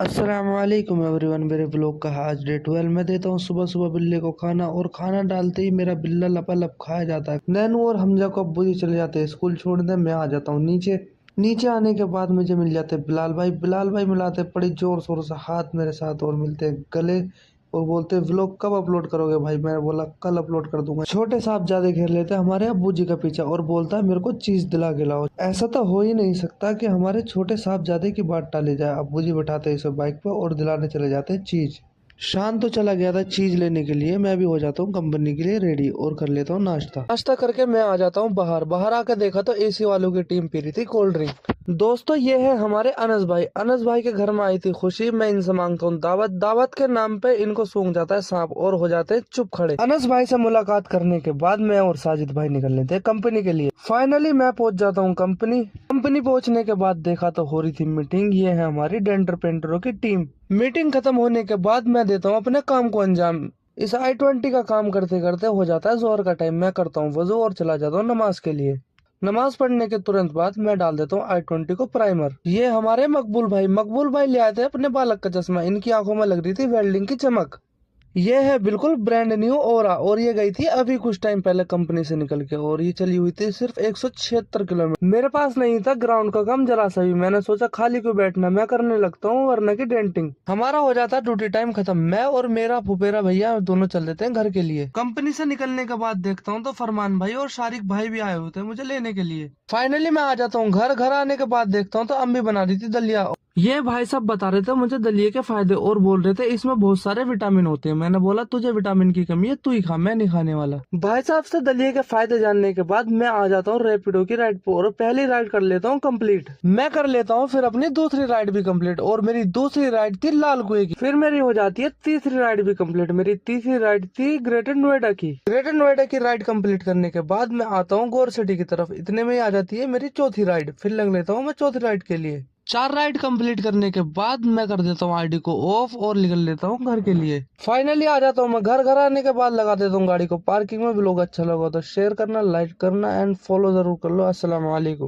अस्सलामुअलैकुम एवरीवन। मेरे ब्लॉग का आज डे 12 मैं देता हूँ सुबह सुबह बिल्ली को खाना, और खाना डालते ही मेरा बिल्ला लपालप खाया जाता है। नैनू और हमजा को अब्बू जी चले जाते हैं स्कूल छोड़ने, मैं आ जाता हूँ नीचे। नीचे आने के बाद मुझे मिल जाते हैं बिलाल भाई मिलाते बड़ी जोर शोर से हाथ मेरे साथ और मिलते हैं गले, और बोलते हैं व्लॉग कब अपलोड करोगे भाई। मैंने बोला कल अपलोड कर दूंगा। छोटे साहब ज्यादा घेर लेते हैं हमारे अब्बू जी का पीछा और बोलता है मेरे को चीज दिला के लाओ। ऐसा तो हो ही नहीं सकता कि हमारे छोटे साहब ज्यादा की बात टाली जाए। अब्बू जी बैठाते हैं इसे बाइक पर और दिलाने चले जाते हैं चीज। शान तो चला गया था चीज लेने के लिए, मैं भी हो जाता हूँ कंपनी के लिए रेडी और कर लेता हूँ नाश्ता। नाश्ता करके मैं आ जाता हूँ बाहर। बाहर आकर देखा तो एसी वालों की टीम पी रही थी कोल्ड ड्रिंक। दोस्तों ये है हमारे अनस भाई के घर में आई थी खुशी। मैं इनसे मांगता हूँ दावत। दावत के नाम पे इनको सूंघ जाता है सांप और हो जाते हैं चुप खड़े। अनस भाई से मुलाकात करने के बाद मैं और साजिद भाई निकल लेते हैं कंपनी के लिए। फाइनली मैं पहुंच जाता हूँ कंपनी पहुंचने के बाद देखा तो हो रही थी मीटिंग। ये है हमारी डेंटर पेंटरों की टीम। मीटिंग खत्म होने के बाद मैं देता हूँ अपने काम को अंजाम। इस i20 का काम करते करते हो जाता है जोहर का टाइम। मैं करता हूँ वजू और चला जाता हूँ नमाज के लिए। नमाज पढ़ने के तुरंत बाद मैं डाल देता हूँ i20 को प्राइमर। ये हमारे मकबूल भाई ले आए थे अपने बालक का चश्मा। इनकी आंखों में लग रही थी वेल्डिंग की चमक। ये है बिल्कुल ब्रांड न्यू ओरा, और ये गई थी अभी कुछ टाइम पहले कंपनी से निकल के, और ये चली हुई थी सिर्फ 176 किलोमीटर। मेरे पास नहीं था ग्राउंड का काम जरा सा भी। मैंने सोचा खाली क्यों बैठना, मैं करने लगता हूँ वरना की डेंटिंग। हमारा हो जाता ड्यूटी टाइम खत्म। मैं और मेरा फुफेरा भैया दोनों चल देते हैं घर के लिए। कंपनी से निकलने के बाद देखता हूँ तो फरमान भाई और शारिक भाई भी आए हुए थे मुझे लेने के लिए। फाइनली मैं आ जाता हूँ घर आने के बाद देखता हूँ तो अम्मी बना रही थी दलिया। ये भाई साहब बता रहे थे मुझे दलिये के फायदे, और बोल रहे थे इसमें बहुत सारे विटामिन होते हैं। मैंने बोला तुझे विटामिन की कमी है, तू ही खा, मैं नहीं खाने वाला। भाई साहब से दलिये के फायदे जानने के बाद मैं आ जाता हूँ रैपिडो की राइड पर, और पहली राइड कर लेता हूँ कंप्लीट। मैं कर लेता हूँ फिर अपनी दूसरी राइड भी कंप्लीट, और मेरी दूसरी राइड थी लाल कुएं की। फिर मेरी हो जाती है तीसरी राइड भी कंप्लीट। मेरी तीसरी राइड थी ग्रेटर नोएडा की। ग्रेटर नोएडा की राइड कंप्लीट करने के बाद मैं आता हूँ गोर सिटी की तरफ। इतने में आ जाती है मेरी चौथी राइड। फिर लग लेता हूँ मैं चौथी राइड के लिए। चार राइड कंप्लीट करने के बाद मैं कर देता हूँ आईडी को ऑफ और निकल लेता हूँ घर के लिए। फाइनली आ जाता हूँ मैं घर आने के बाद लगा देता हूँ गाड़ी को पार्किंग में। व्लॉग अच्छा लगा तो शेयर करना, लाइक करना एंड फॉलो जरूर कर लो। अस्सलाम वालेकुम।